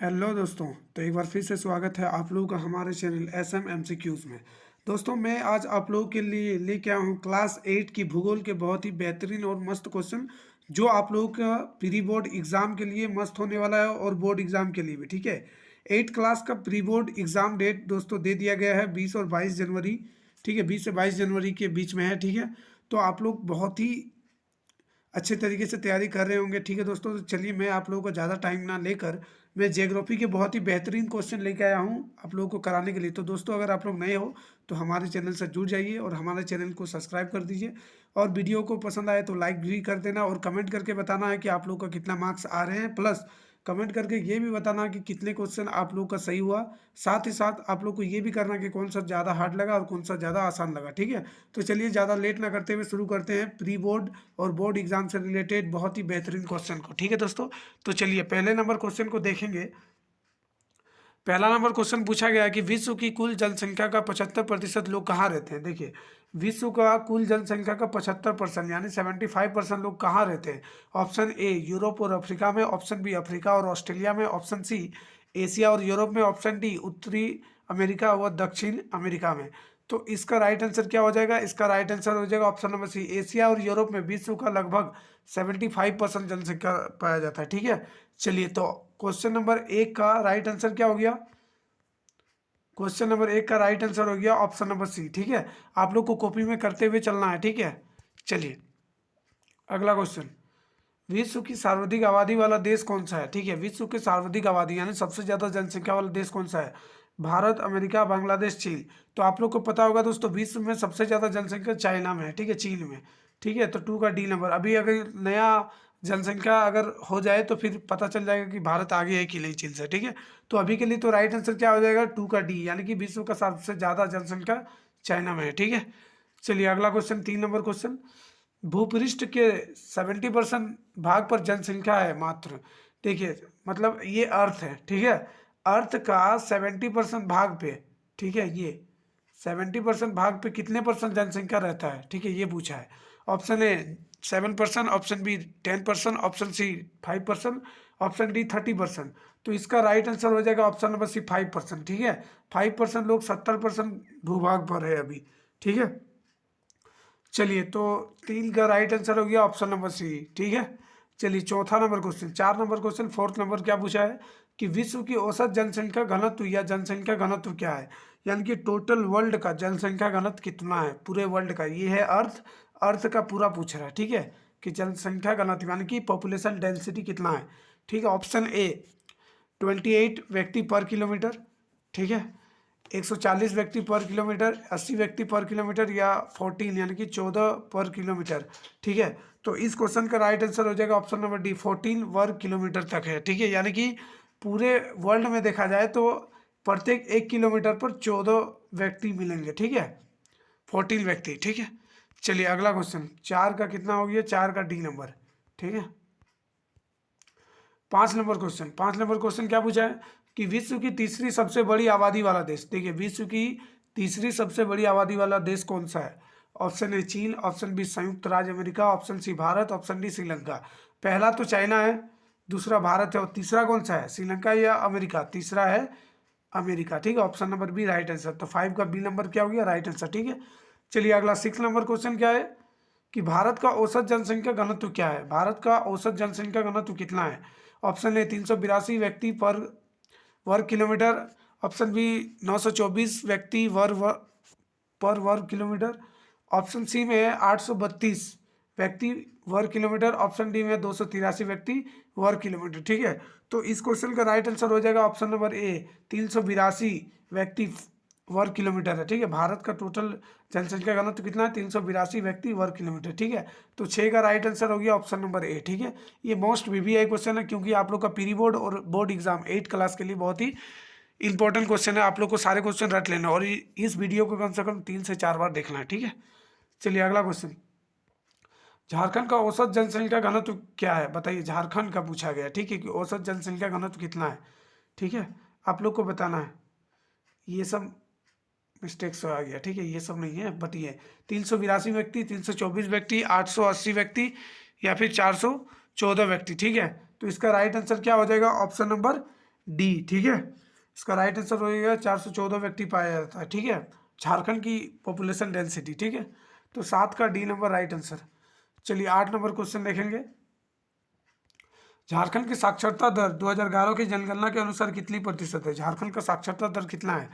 Hello दोस्तों। तो एक बार फिर से स्वागत है आप लोगों का हमारे चैनल SM MCQs में। दोस्तों मैं आज आप लोगों के लिए लेके आया हूँ क्लास 8 की भूगोल के बहुत ही बेहतरीन और मस्त क्वेश्चन जो आप लोगों का प्री बोर्ड एग्जाम के लिए मस्त होने वाला है और बोर्ड एग्जाम के लिए भी। ठीक है, 8 क्लास का प्री बोर्ड एग्जाम डेट दोस्तों दे दिया गया है 20 और 22 जनवरी। ठीक है, 20 से 22 जनवरी के बीच में है। ठीक है, तो आप लोग बहुत ही अच्छे तरीके से तैयारी कर रहे होंगे। ठीक है दोस्तों, तो चलिए मैं आप लोगों को ज़्यादा टाइम ना लेकर मैं ज्योग्राफी के बहुत ही बेहतरीन क्वेश्चन लेके आया हूँ आप लोगों को कराने के लिए। तो दोस्तों अगर आप लोग नए हो तो हमारे चैनल से जुड़ जाइए और हमारे चैनल को सब्सक्राइब कर दीजिए और वीडियो को पसंद आए तो लाइक भी कर देना और कमेंट करके बताना है कि आप लोग का कितना मार्क्स आ रहे हैं। प्लस कमेंट करके ये भी बताना कि कितने क्वेश्चन आप लोग का सही हुआ। साथ ही साथ आप लोग को ये भी करना कि कौन सा ज़्यादा हार्ड लगा और कौन सा ज़्यादा आसान लगा। ठीक है, तो चलिए ज़्यादा लेट ना करते हुए शुरू करते हैं प्री बोर्ड और बोर्ड एग्जाम से रिलेटेड बहुत ही बेहतरीन क्वेश्चन को। ठीक है दोस्तों, तो चलिए पहले नंबर क्वेश्चन को देखेंगे। पहला नंबर क्वेश्चन पूछा गया है कि विश्व की कुल जनसंख्या का 75% लोग कहाँ रहते हैं। देखिए, विश्व का कुल जनसंख्या का 75% यानी 75% लोग कहाँ रहते हैं। ऑप्शन ए यूरोप और अफ्रीका में, ऑप्शन बी अफ्रीका और ऑस्ट्रेलिया में, ऑप्शन सी एशिया और यूरोप में, ऑप्शन डी उत्तरी अमेरिका व दक्षिण अमेरिका में। तो इसका राइट आंसर क्या हो जाएगा? इसका राइट आंसर हो जाएगा ऑप्शन नंबर सी, एशिया और यूरोप में विश्व का लगभग 75% जनसंख्या पाया जाता है। ठीक है, चलिए तो क्वेश्चन नंबर एक का राइट आंसर क्या हो गया? क्वेश्चन नंबर एक का राइट आंसर हो गया ऑप्शन नंबर सी। ठीक है, आप लोग को कॉपी में करते हुए चलना है। ठीक है, चलिए अगला क्वेश्चन, विश्व की सर्वाधिक आबादी वाला देश कौन सा है। ठीक है, विश्व की सर्वाधिक आबादी यानी सबसे ज्यादा जनसंख्या वाला देश कौन सा है? भारत, अमेरिका, बांग्लादेश, चीन। तो आप लोग को पता होगा दोस्तों, विश्व में सबसे ज्यादा जनसंख्या चाइना में है। ठीक है, चीन में। ठीक है, तो टू का डी नंबर। अभी अगर नया जनसंख्या अगर हो जाए तो फिर पता चल जाएगा कि भारत आगे है कि नहीं चीन से। ठीक है, तो अभी के लिए तो राइट आंसर क्या हो जाएगा? टू का डी, यानी कि विश्व का सबसे ज्यादा जनसंख्या चाइना में है। ठीक है, चलिए अगला क्वेश्चन, 3 नंबर क्वेश्चन, भूपृष्ठ के 70% भाग पर जनसंख्या है मात्र। देखिए मतलब ये अर्थ है। ठीक है, अर्थ का 70% भाग पे, ठीक है, ये 70% भाग पे कितने परसेंट जनसंख्या रहता है? ठीक है, ये पूछा है। Option A 7%, option B 10%, option C 5%, option D 30%। तो इसका राइट आंसर हो जाएगा ऑप्शन नंबर सी 5%। ठीक है, 5% लोग 70% भूभाग पर है अभी। ठीक है, चलिए तो 3 का राइट आंसर हो गया ऑप्शन नंबर सी। ठीक है, चलिए चौथा number question, 4 number question, fourth number क्या पूछा है कि विश्व की औसत जनसंख्या घनत्व या जनसंख्या घनत्व क्या है, यानी कि टोटल वर्ल्ड का जनसंख्या घनत्व कितना है पूरे वर्ल्ड का। ये है अर्थ, अर्थ का पूरा पूछ रहा है। ठीक है, कि जनसंख्या घनत्व यानी कि पॉपुलेशन डेंसिटी कितना है। ठीक है, ऑप्शन ए 28 व्यक्ति पर किलोमीटर। ठीक है, 140 व्यक्ति पर किलोमीटर, 80 व्यक्ति पर किलोमीटर, या 14 यानी कि 14 पर किलोमीटर। ठीक है, तो इस क्वेश्चन का राइट आंसर हो जाएगा ऑप्शन नंबर डी, 14 वर्ग किलोमीटर तक है। ठीक है, यानी कि पूरे वर्ल्ड में देखा जाए तो प्रत्येक 1 किलोमीटर पर 14 व्यक्ति मिलेंगे। ठीक है, 14 व्यक्ति। ठीक है, चलिए अगला क्वेश्चन, 4 का कितना हो गया? 4 का डी नंबर। ठीक है, 5 नंबर क्वेश्चन, 5 नंबर क्वेश्चन क्या पूछा है कि विश्व की तीसरी सबसे बड़ी आबादी वाला देश। देखिए, विश्व की तीसरी सबसे बड़ी आबादी वाला देश कौन सा है? ऑप्शन ए चीन, ऑप्शन बी संयुक्त राज्य America, option C Bharat, option D Sri Lanka. पहला तो चाइना है, दूसरा भारत है और तीसरा कौन सा है? श्रीलंका या अमेरिका? तीसरा है अमेरिका। ठीक है, option number B right answer. तो 5 का बी नंबर क्या हो गया? Right answer. ठीक है, चलिए अगला 6 नंबर क्वेश्चन क्या है कि भारत का औसत जनसंख्या घनत्व क्या है? भारत का औसत जनसंख्या घनत्व कितना है? ऑप्शन ए 382 व्यक्ति पर वर्ग किलोमीटर, ऑप्शन बी 924 व्यक्ति पर वर्ग किलोमीटर, ऑप्शन सी में है 832 व्यक्ति वर्ग किलोमीटर, ऑप्शन डी में 283 व्यक्ति वर्ग किलोमीटर। ठीक है, तो इस क्वेश्चन का राइट आंसर हो जाएगा ऑप्शन नंबर ए 382 व्यक्ति वर्ग किलोमीटर है। ठीक है, भारत का टोटल जनसंख्या घनत्व कितना है? 382 व्यक्ति वर्ग किलोमीटर। ठीक है, तो 6 का राइट आंसर हो गया ऑप्शन नंबर ए। ठीक है, ये मोस्ट VVI क्वेश्चन है क्योंकि आप लोग का प्री बोर्ड और बोर्ड एग्जाम 8 क्लास के लिए बहुत ही इंपॉर्टेंट क्वेश्चन है। आप लोग को सारे क्वेश्चन रट लेना और इस वीडियो को कम से कम 3 से 4 बार देखना है। ठीक है, चलिए अगला क्वेश्चन, झारखंड का औसत जनसंख्या घनत्व क्या है? बताइए, झारखंड का पूछा गया। ठीक है, कि औसत जनसंख्या घनत्व कितना है? ठीक है, आप लोग को बताना है। ये सब मिस्टेक्स आ गया। ठीक है, ये सब नहीं है, बट ये 382 व्यक्ति, 324 व्यक्ति, 880 व्यक्ति, या फिर 414 व्यक्ति। ठीक है, तो इसका राइट आंसर क्या हो जाएगा? ऑप्शन नंबर डी, ठीक है। इसका राइट आंसर हो जाएगा 414 व्यक्ति पाया जाता है, ठीक है, झारखंड की पॉपुलेशन डेंसिटी, ठीक है। तो 7 का डी नंबर राइट आंसर। चलिए 8 नंबर क्वेश्चन देखेंगे। झारखंड की साक्षरता दर 2011 की जनगणना के अनुसार कितनी प्रतिशत है? झारखंड का साक्षरता दर कितना है?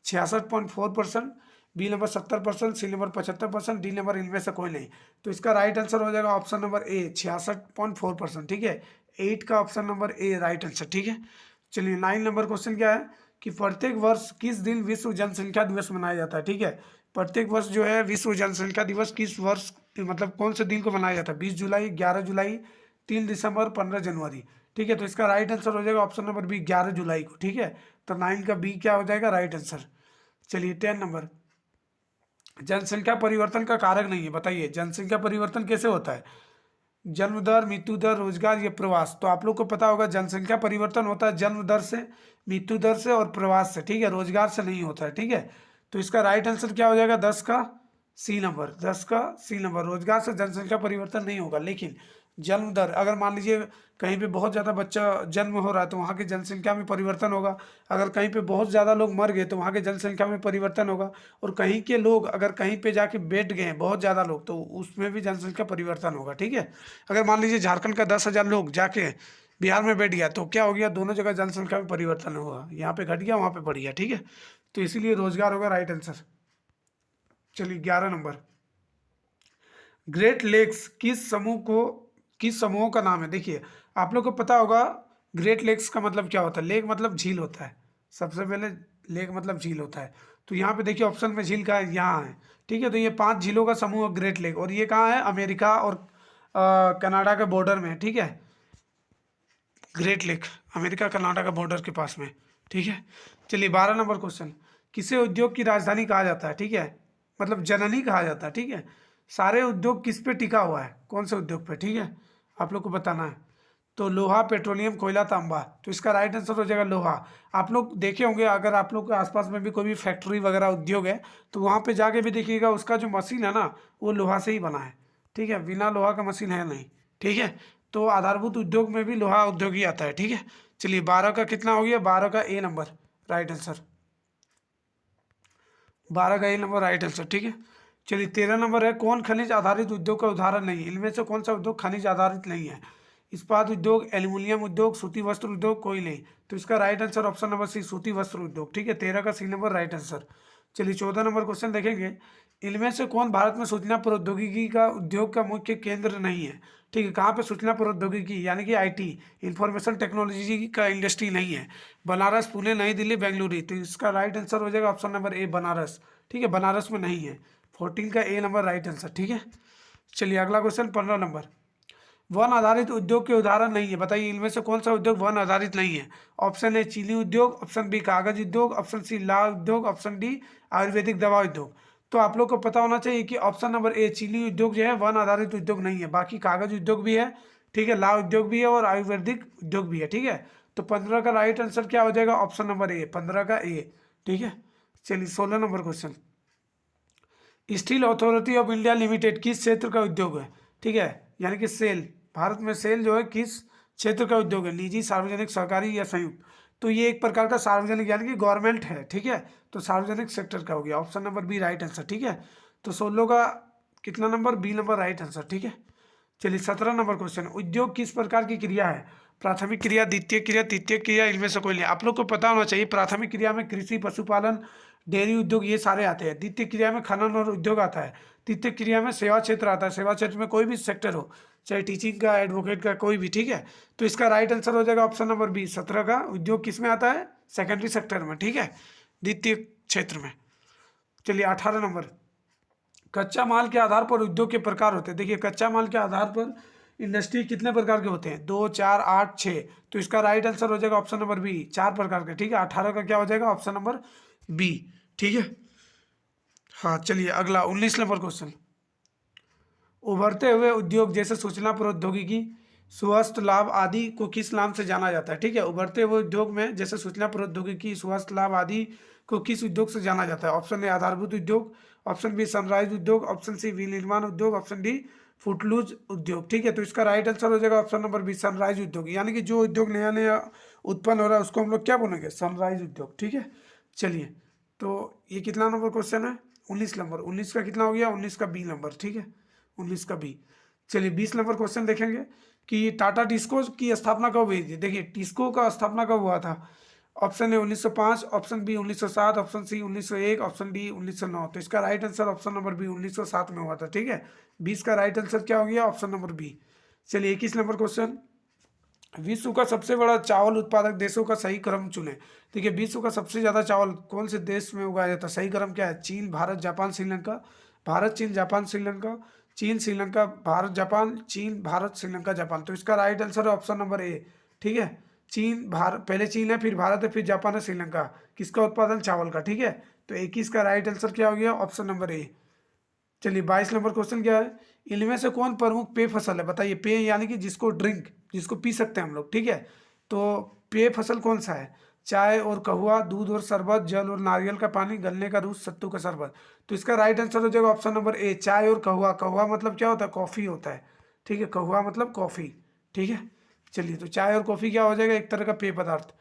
66.4%, B number 70%, C number 75%, D number इनमें से कोई नहीं। तो इसका राइट आंसर हो जाएगा ऑप्शन नंबर ए 66.4%, ठीक है। 8 का option number A right answer, ठीक है। चलिए 9 नंबर क्वेश्चन क्या है कि प्रत्येक वर्ष किस दिन विश्व जनसंख्या दिवस मनाया जाता है? ठीक है, प्रत्येक वर्ष जो है विश्व जनसंख्या दिवस किस वर्ष, मतलब कौन से दिन को मनाया जाता है? 20 जुलाई, 11 जुलाई, 3 दिसंबर, 15 जनवरी, ठीक है। तो इसका राइट आंसर हो जाएगा ऑप्शन नंबर बी 11 जुलाई को, ठीक है। तो 9 का बी क्या हो जाएगा राइट आंसर। चलिए 10 नंबर, जनसंख्या परिवर्तन का कारक नहीं है, बताइए जनसंख्या परिवर्तन कैसे होता है? जन्म दर, मृत्यु दर, रोजगार या प्रवास। तो आप लोग को पता होगा जनसंख्या परिवर्तन होता है जन्म दर से, मृत्यु दर से और प्रवास से, ठीक है, रोजगार से नहीं होता है, ठीक है। तो इसका राइट आंसर क्या हो जाएगा 10 का सी नंबर, 10 का सी नंबर। रोजगार से जनसंख्या परिवर्तन नहीं होगा, लेकिन जन्म दर, अगर मान लीजिए कहीं पे बहुत ज़्यादा बच्चा जन्म हो रहा है तो वहाँ की जनसंख्या में परिवर्तन होगा। अगर कहीं पे बहुत ज़्यादा लोग मर गए तो वहाँ की जनसंख्या में परिवर्तन होगा। और कहीं के लोग अगर कहीं पे जाके बैठ गए बहुत ज़्यादा लोग तो उसमें भी जनसंख्या परिवर्तन होगा, ठीक है। अगर मान लीजिए झारखंड का 10,000 लोग जाके बिहार में बैठ गया तो क्या हो गया, दोनों जगह जनसंख्या में परिवर्तन होगा, यहाँ पे घट गया वहाँ पे बढ़ गया, ठीक है। तो इसीलिए रोजगार होगा राइट आंसर। चलिए 11 नंबर, ग्रेट लेक्स किस समूह का नाम है? देखिए आप लोग को पता होगा ग्रेट लेक्स का मतलब क्या होता है। लेक मतलब झील होता है, सबसे पहले लेक मतलब झील होता है। तो यहाँ पे देखिए ऑप्शन में झील का है, यहाँ है, ठीक है। तो ये 5 झीलों का समूह है ग्रेट लेक, और ये कहाँ है? अमेरिका और कनाडा के बॉर्डर में, ठीक है। ग्रेट लेक अमेरिका कनाडा का बॉर्डर के पास में, ठीक है। चलिए 12 नंबर क्वेश्चन, किसे उद्योग की राजधानी कहा जाता है? ठीक है, मतलब जननी कहा जाता है, ठीक है। सारे उद्योग किस पे टिका हुआ है? कौन से उद्योग पे? ठीक है, आप लोग को बताना है। तो लोहा, पेट्रोलियम, कोयला, तांबा। तो इसका राइट आंसर हो जाएगा लोहा। आप लोग देखे होंगे अगर आप लोग के आसपास में भी कोई भी फैक्ट्री वगैरह उद्योग है तो वहाँ पे जाके भी देखिएगा उसका जो मशीन है ना वो लोहा से ही बना है, ठीक है, बिना लोहा का मशीन है नहीं, ठीक है। तो आधारभूत उद्योग में भी लोहा उद्योग ही आता है, ठीक है। चलिए 12 का कितना हो गया? 12 का ए नंबर राइट आंसर, 12 का ए नंबर राइट आंसर, ठीक है। चलिए 13 नंबर है, कौन खनिज आधारित उद्योग का उदाहरण नहीं है? इनमें से कौन सा उद्योग खनिज आधारित नहीं है? इस्पात उद्योग, एल्यूमिनियम उद्योग, सूती वस्त्र उद्योग, कोई नहीं। तो इसका right answer option number C सूती वस्त्र उद्योग, ठीक है। 13 का सी नंबर राइट आंसर। चलिए 14 नंबर क्वेश्चन देखेंगे, इनमें से कौन भारत में सूचना प्रौद्योगिकी का उद्योग का मुख्य केंद्र नहीं है? ठीक है, कहाँ पे सूचना प्रौद्योगिकी यानी कि आईटी इंफॉर्मेशन टेक्नोलॉजी का इंडस्ट्री नहीं है? बनारस, पुणे, नई दिल्ली, बेंगलुरु। तो इसका राइट आंसर हो जाएगा ऑप्शन नंबर ए बनारस, ठीक है, बनारस में नहीं है। 14 का ए नंबर राइट आंसर, ठीक है। चलिए अगला क्वेश्चन 15 नंबर, वन आधारित उद्योग के उदाहरण नहीं है, बताइए इनमें से कौन सा उद्योग वन आधारित नहीं है? ऑप्शन ए चीनी उद्योग, ऑप्शन बी कागज उद्योग, ऑप्शन सी ला उद्योग, ऑप्शन डी आयुर्वेदिक दवा उद्योग। तो आप लोग को पता होना चाहिए कि ऑप्शन नंबर ए चीनी उद्योग जो है वन आधारित उद्योग नहीं है, बाकी कागज उद्योग भी है, ठीक है, ला उद्योग भी है और आयुर्वेदिक उद्योग भी है, ठीक है। तो 15 का राइट आंसर क्या हो जाएगा? ऑप्शन नंबर ए, 15 का ए, ठीक है। चलिए 16 number question, steel authority of India limited किस क्षेत्र का उद्योग है? ठीक है, यानी कि सेल, भारत में सेल जो है किस क्षेत्र का उद्योग है? निजी, सार्वजनिक, सरकारी या संयुक्त? तो ये एक प्रकार का सार्वजनिक यानी कि गवर्नमेंट है, ठीक है। तो सार्वजनिक सेक्टर का हो गया, option number B right answer, ठीक है। तो 16 का कितना number? B number right answer, ठीक है। चलिए 17 नंबर क्वेश्चन, उद्योग किस प्रकार की क्रिया है? प्राथमिक क्रिया, द्वितीय क्रिया, तृतीय क्रिया, इनमें से कोई नहीं। आप लोग को पता होना चाहिए प्राथमिक क्रिया में कृषि, पशुपालन, डेयरी उद्योग ये सारे आते हैं। द्वितीय क्रिया में खनन और उद्योग आता है। तृतीय क्रिया में सेवा क्षेत्र आता है, सेवा क्षेत्र में कोई भी सेक्टर हो, चाहे टीचिंग का, एडवोकेट का, कोई भी, ठीक है। तो इसका राइट आंसर हो जाएगा ऑप्शन नंबर बी 17 का, उद्योग किस में आता है? सेकेंडरी सेक्टर में, ठीक है, द्वितीय क्षेत्र में। चलिए 18 नंबर, कच्चा माल के आधार पर उद्योग के प्रकार होते हैं। देखिए कच्चा माल के आधार पर इंडस्ट्री कितने प्रकार के होते हैं? 2, 4, 8, 6। तो इसका राइट आंसर हो जाएगा ऑप्शन नंबर बी 4 प्रकार के, ठीक है। 18 का क्या हो जाएगा? ऑप्शन नंबर बी, ठीक है। हाँ चलिए अगला 19 नंबर क्वेश्चन, उभरते हुए उद्योग जैसे सूचना प्रौद्योगिकी, स्वास्थ्य लाभ आदि को किस नाम से जाना जाता है? ठीक है, उभरते हुए उद्योग में जैसे सूचना प्रौद्योगिकी, स्वास्थ्य लाभ आदि को किस उद्योग से जाना जाता है? ऑप्शन ए आधारभूत उद्योग, ऑप्शन बी सनराइज उद्योग, ऑप्शन सी विनिर्माण उद्योग, ऑप्शन डी फुटलूज उद्योग, ठीक है। तो इसका राइट आंसर हो जाएगा ऑप्शन नंबर बी सनराइज उद्योग, यानी कि जो उद्योग नया नया उत्पन्न हो रहा है उसको हम लोग क्या बोलेंगे, सनराइज उद्योग। ठीक है, चलिए तो ये कितना नंबर क्वेश्चन है, 19 नंबर। 19 का कितना हो गया, 19 का बी नंबर। ठीक है, 19 का बी। चलिए 20 नंबर क्वेश्चन देखेंगे कि टाटा टिस्को की स्थापना कब हुई थी। देखिए टिस्को का स्थापना कब हुआ था, option A 1905, option B 1907, option C 1901, option D 1909। तो इसका right answer option number B 1907 में हुआ था। ठीक है, 20 का राइट आंसर क्या हो गया, ऑप्शन नंबर बी। चलिए 21 नंबर क्वेश्चन, विश्व का सबसे बड़ा चावल उत्पादक देशों का सही क्रम चुने। देखिए विश्व का सबसे ज्यादा चावल कौन से देश में उगाया जाता है, सही क्रम क्या है, चीन, भारत, जापान, श्रीलंका। भारत, चीन, जापान, श्रीलंका। चीन, श्रीलंका, भारत, जापान, चीन, भारत, श्रीलंका, जापान। तो इसका राइट आंसर है ऑप्शन नंबर ए। ठीक है, चीन, भारत, पहले चीन है, फिर भारत है, फिर जापान है, श्रीलंका। किसका उत्पादन, चावल का। ठीक है, तो 21 का राइट आंसर क्या हो गया, ऑप्शन नंबर ए। चलिए 22 नंबर क्वेश्चन क्या है, इनमें से कौन प्रमुख पेय फसल है, बताइए। पेय यानी कि जिसको ड्रिंक, जिसको पी सकते हैं हम लोग। ठीक है, तो पेय फसल कौन सा है, चाय और कहवा, दूध और शरबत, जल और नारियल का पानी, गन्ने का जूस, सत्तू का शरबत। तो इसका राइट आंसर हो जाएगा ऑप्शन नंबर ए, चाय और कहवा। कहवा मतलब क्या होता है, कॉफी होता है। ठीक है, कहवा मतलब कॉफी। ठीक है, चलिए तो चाय और कॉफी क्या हो जाएगा, एक तरह का पेय पदार्थ।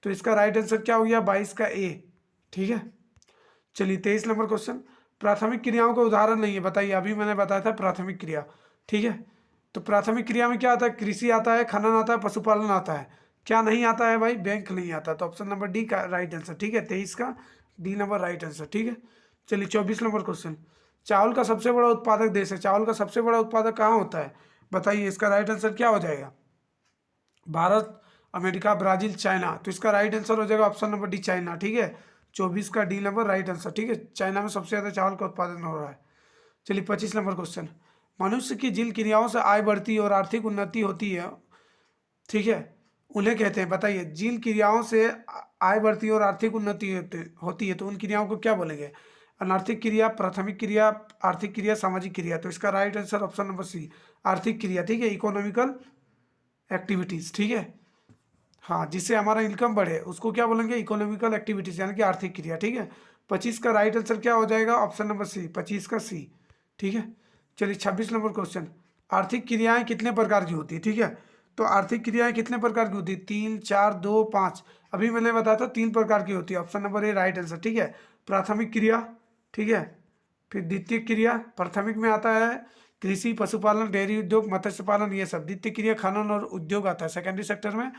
तो इसका राइट आंसर क्या हो गया, 22 का ए। ठीक है, चलिए 23 नंबर क्वेश्चन, प्राथमिक क्रियाओं का उदाहरण नहीं है, बताइए। अभी मैंने बताया था प्राथमिक क्रिया। ठीक है, तो प्राथमिक क्रिया में क्या आता है, कृषि आता है, खनन आता है, पशुपालन आता है। क्या नहीं आता है भाई, बैंक नहीं आता। तो ऑप्शन नंबर डी का राइट आंसर। ठीक है, 23 का डी नंबर राइट आंसर। ठीक है, चलिए 24 नंबर क्वेश्चन, चावल का सबसे बड़ा उत्पादक देश है। चावल का सबसे बड़ा उत्पादक कहाँ होता है, बताइए। इसका राइट आंसर क्या हो जाएगा, भारत, अमेरिका, ब्राजील, चाइना। तो इसका राइट आंसर हो जाएगा ऑप्शन नंबर डी, चाइना। ठीक है, 24 का डी नंबर राइट आंसर। ठीक है, चाइना में सबसे ज्यादा चावल का उत्पादन हो रहा है। चलिए 25 नंबर क्वेश्चन, मनुष्य की जिन क्रियाओं से आय बढ़ती है और आर्थिक उन्नति होती है, ठीक है, उन्हें कहते हैं, बताइए। जिन क्रियाओं से आय बढ़ती है और आर्थिक उन्नति होती है तो उन क्रियाओं को क्या बोलेंगे, अनार्थिक क्रिया, प्राथमिक क्रिया, आर्थिक क्रिया, सामाजिक क्रिया। तो इसका right answer option number C, आर्थिक क्रिया। ठीक है, इकोनॉमिकल एक्टिविटीज। ठीक है, हाँ, जिससे हमारा इनकम बढ़े उसको क्या बोलेंगे, इकोनॉमिकल एक्टिविटीज यानी कि आर्थिक क्रिया। ठीक है, 25 का राइट आंसर क्या हो जाएगा, ऑप्शन नंबर सी, 25 का सी। ठीक है, चलिए 26 नंबर क्वेश्चन, आर्थिक क्रियाएं कितने प्रकार की होती है। ठीक है, तो आर्थिक क्रियाएं कितने प्रकार की होती है, 3, 4, 2, 5। अभी मैंने बताया था 3 प्रकार की होती है, option number A right answer. ठीक है, प्राथमिक क्रिया, ठीक है, फिर द्वितीय क्रिया, प्राथमिक में आता है कृषि, पशुपालन, डेयरी उद्योग, मत्स्य पालन, ये सब। द्वितीय क्रिया खनन और उद्योग आता है। सेकेंडरी सेक्टर में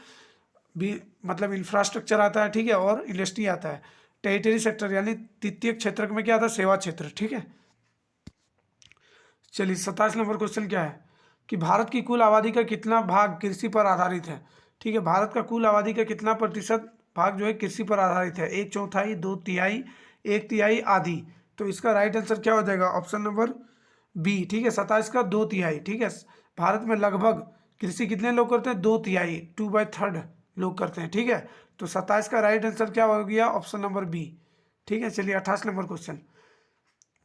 भी मतलब इंफ्रास्ट्रक्चर आता है। ठीक है, और इंडस्ट्री आता है। टेरिटरी सेक्टर यानी तृतीय क्षेत्र में क्या आता है, सेवा क्षेत्र। ठीक है, चलिए 27 नंबर क्वेश्चन क्या है कि भारत की कुल आबादी का कितना भाग कृषि पर आधारित है। ठीक है, भारत का कुल आबादी का कितना प्रतिशत भाग जो है कृषि पर आधारित है, 1/4, 2/3, 1/3, आधी। तो इसका राइट आंसर क्या हो जाएगा, ऑप्शन नंबर बी। ठीक है, 27 का 2/3। ठीक है, भारत में लगभग कृषि कितने लोग करते हैं, 2/3, 2/3 लोग करते हैं। ठीक है, तो 27 का राइट आंसर क्या हो गया, ऑप्शन नंबर बी। ठीक है, चलिए 28 नंबर क्वेश्चन,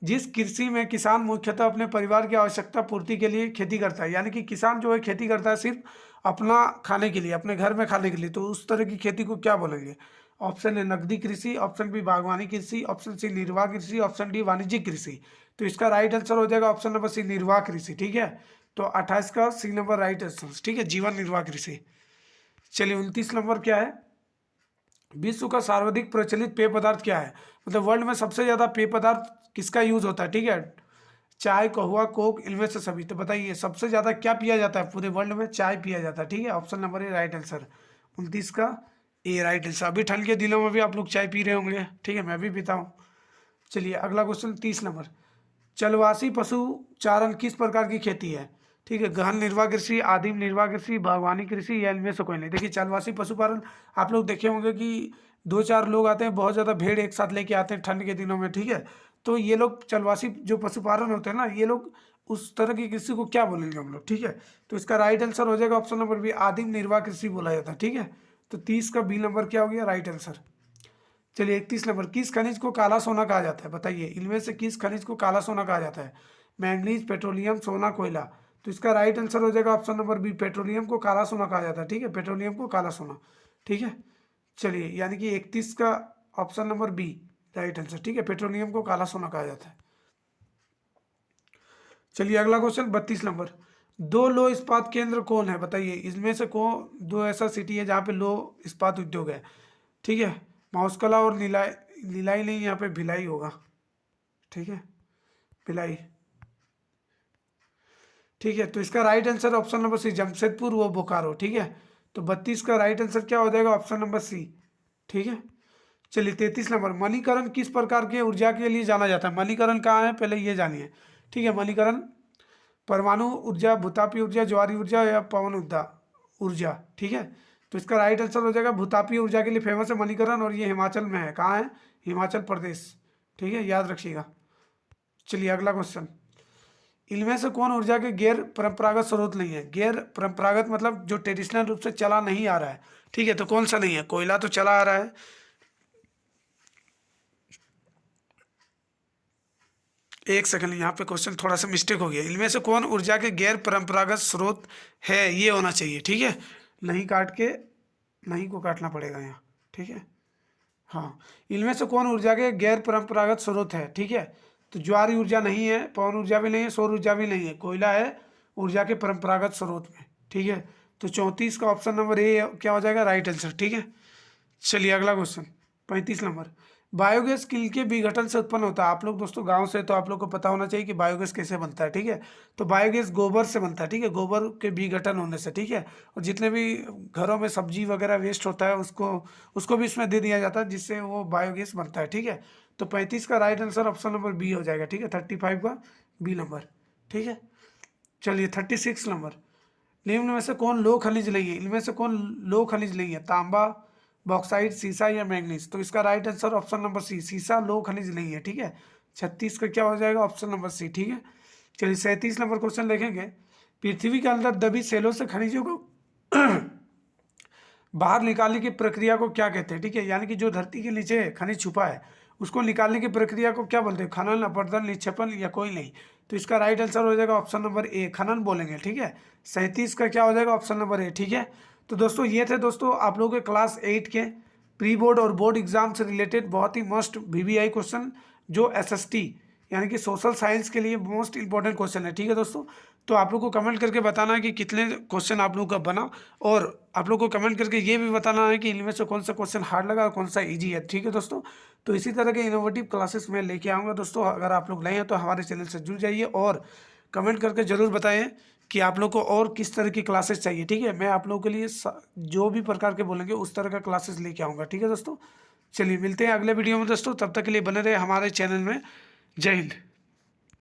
जिस कृषि में किसान मुख्यतः अपने परिवार की आवश्यकता पूर्ति के लिए खेती करता है, यानी कि किसान जो है खेती करता है सिर्फ अपना खाने के लिए, अपने घर में खाने के लिए, तो उस तरह की खेती को क्या बोलेंगे। ऑप्शन ए नकदी कृषि, ऑप्शन बी बागवानी कृषि, ऑप्शन सी निर्वाह कृषि, ऑप्शन डी वाणिज्यिक कृषि। तो इसका राइट आंसर हो जाएगा ऑप्शन नंबर सी, निर्वाह कृषि। ठीक है, तो 28 का सी नंबर राइट आंसर। ठीक है, जीवन निर्वाह कृषि। चलिए 29 नंबर क्या है, विश्व का सर्वाधिक प्रचलित पेय पदार्थ क्या है, मतलब वर्ल्ड में सबसे ज्यादा पेय पदार्थ किसका यूज होता है। ठीक है, चाय, कहवा, कोक, इनमें से सभी। तो बताइए सबसे ज्यादा क्या पिया जाता है पूरे वर्ल्ड में, चाय पिया जाता है। ठीक है, option number A right answer, 29 का ए राइट आंसर। अभी ठंड के दिनों में भी आप लोग चाय पी रहे होंगे। ठीक है, मैं भी पीता हूँ। चलिए अगला क्वेश्चन 30 नंबर, चलवासी पशु चारण किस प्रकार की खेती है। ठीक है, गहन निर्वाह कृषि, आदिम निर्वाह कृषि, बागवानी कृषि, या इनमें से कोई नहीं। देखिए चलवासी पशुपालन आप लोग देखे होंगे कि 2-4 लोग आते हैं, बहुत ज़्यादा भेड़ एक साथ लेके आते हैं ठंड के दिनों में। ठीक है, तो ये लोग चलवासी जो पशुपालन होते हैं ना, ये लोग उस तरह की कृषि को क्या बोलेंगे हम लोग। ठीक है, तो इसका राइट आंसर हो जाएगा ऑप्शन नंबर बी, आदिम निर्वाह कृषि बोला जाता है। ठीक है, तो 30 का बी नंबर क्या हो गया, राइट आंसर। चलिए 31 नंबर, किस खनिज को काला सोना कहा जाता है, बताइए। इनमें से किस खनिज को काला सोना कहा जाता है, मैंगनीज, पेट्रोलियम, सोना, कोयला। तो इसका राइट आंसर हो जाएगा ऑप्शन नंबर बी, पेट्रोलियम को काला सोना कहा जाता है। ठीक है, पेट्रोलियम को काला सोना। ठीक है, चलिए यानी कि 31 का option number B right answer. ठीक है, पेट्रोलियम को काला सोना कहा जाता है। चलिए अगला क्वेश्चन 32 नंबर, दो लो इस्पात केंद्र कौन है बताइए, इसमें से कौन दो ऐसा सिटी है जहाँ पे लो इस्पात उद्योग है। ठीक है, माउसकला और नीलाई, नीलाई नहीं, यहाँ पे भिलाई होगा। ठीक है, भिलाई। ठीक है, तो इसका right answer option number C, Jamshedpur व बोकारो। ठीक है, तो 32 का राइट आंसर क्या हो जाएगा, ऑप्शन नंबर सी। ठीक है, चलिए 33 नंबर, मणिकरण किस प्रकार के ऊर्जा के लिए जाना जाता है। मणिकरण कहाँ है पहले ये जानिए। ठीक है, मणिकरण परमाणु ऊर्जा, भूतापी ऊर्जा, ज्वारी ऊर्जा या पवन ऊर्जा ऊर्जा। ठीक है, तो इसका राइट आंसर हो जाएगा भूतापी ऊर्जा के लिए फेमस है मणिकरण, और ये हिमाचल में है। कहाँ है, हिमाचल प्रदेश। ठीक है, याद रखिएगा। चलिए अगला क्वेश्चन, इनमें से कौन ऊर्जा के गैर परंपरागत स्रोत नहीं है। गैर परंपरागत मतलब जो ट्रेडिशनल रूप से चला नहीं आ रहा है। ठीक है, तो कौन सा नहीं है, कोयला तो चला आ रहा है। एक सेकंड, यहाँ पे क्वेश्चन थोड़ा सा मिस्टेक हो गया। इनमें से कौन ऊर्जा के गैर परंपरागत स्रोत है, ये होना चाहिए। ठीक है, नहीं काट के, नहीं को काटना पड़ेगा यहाँ। ठीक है, हाँ, इनमें से कौन ऊर्जा के गैर परंपरागत स्रोत है। ठीक है, तो ज्वारी ऊर्जा नहीं है, पवन ऊर्जा भी नहीं है, सौर ऊर्जा भी नहीं है, कोयला है ऊर्जा के परंपरागत स्रोत में। ठीक है, तो 34 का ऑप्शन नंबर ए क्या हो जाएगा, राइट आंसर। ठीक है, चलिए अगला क्वेश्चन 35 नंबर, बायोगैस किल के विघटन से उत्पन्न होता है। आप लोग दोस्तों गांव से, तो आप लोग को पता होना चाहिए कि बायोगैस कैसे बनता है। ठीक है, तो बायोगैस गोबर से बनता है। ठीक है, गोबर के विघटन होने से। ठीक है, और जितने भी घरों में सब्जी वगैरह वेस्ट होता है उसको उसको भी इसमें दे दिया जाता है, जिससे वो बायोगैस बनता है। ठीक है, तो 35 का right answer option number B हो जाएगा। ठीक है, 35 का बी नंबर। ठीक है, चलिए 36 नंबर, निम्न में से कौन लो खनिज नहीं है। इनमें से कौन लो खनिज नहीं है, तांबा, बॉक्साइट, सीसा या मैग्नीज। तो इसका right answer option number C, सीसा लो खनिज नहीं है। ठीक है, 36 का क्या हो जाएगा, ऑप्शन नंबर सी। ठीक है, चलिए 37 नंबर क्वेश्चन देखेंगे, पृथ्वी के अंदर दबी सेलों से खनिजों को बाहर निकालने की प्रक्रिया को क्या कहते हैं। ठीक है, यानी कि जो धरती के नीचे खनिज छुपा है उसको निकालने की प्रक्रिया को क्या बोलते हैं, खनन, अपरदन, निक्षेपण या कोई नहीं। तो इसका राइट आंसर हो जाएगा ऑप्शन नंबर ए, खनन बोलेंगे। ठीक है, 37 का क्या हो जाएगा, ऑप्शन नंबर ए। ठीक है, तो दोस्तों ये थे दोस्तों आप लोगों के क्लास 8 के प्री बोर्ड और बोर्ड एग्जाम से रिलेटेड बहुत ही मस्ट वीवीआई क्वेश्चन, जो एसएसटी यानी कि सोशल साइंस के लिए मोस्ट इंपॉर्टेंट क्वेश्चन है। ठीक है दोस्तों, तो आप लोग को कमेंट करके बताना है कि कितने क्वेश्चन आप लोग का बना, और आप लोग को कमेंट करके ये भी बताना है कि इनमें से कौन सा क्वेश्चन हार्ड लगा और कौन सा इजी है। ठीक है दोस्तों, तो इसी तरह के इनोवेटिव क्लासेस मैं लेके आऊँगा दोस्तों। अगर आप लोग नए हैं तो हमारे चैनल से जुड़ जाइए, और कमेंट करके ज़रूर बताएं कि आप लोग को और किस तरह की क्लासेस चाहिए। ठीक है, मैं आप लोगों के लिए जो भी प्रकार के बोलेंगे उस तरह का क्लासेस लेके आऊँगा। ठीक है दोस्तों, चलिए मिलते हैं अगले वीडियो में दोस्तों, तब तक के लिए बने रहे हमारे चैनल में। जय हिंद।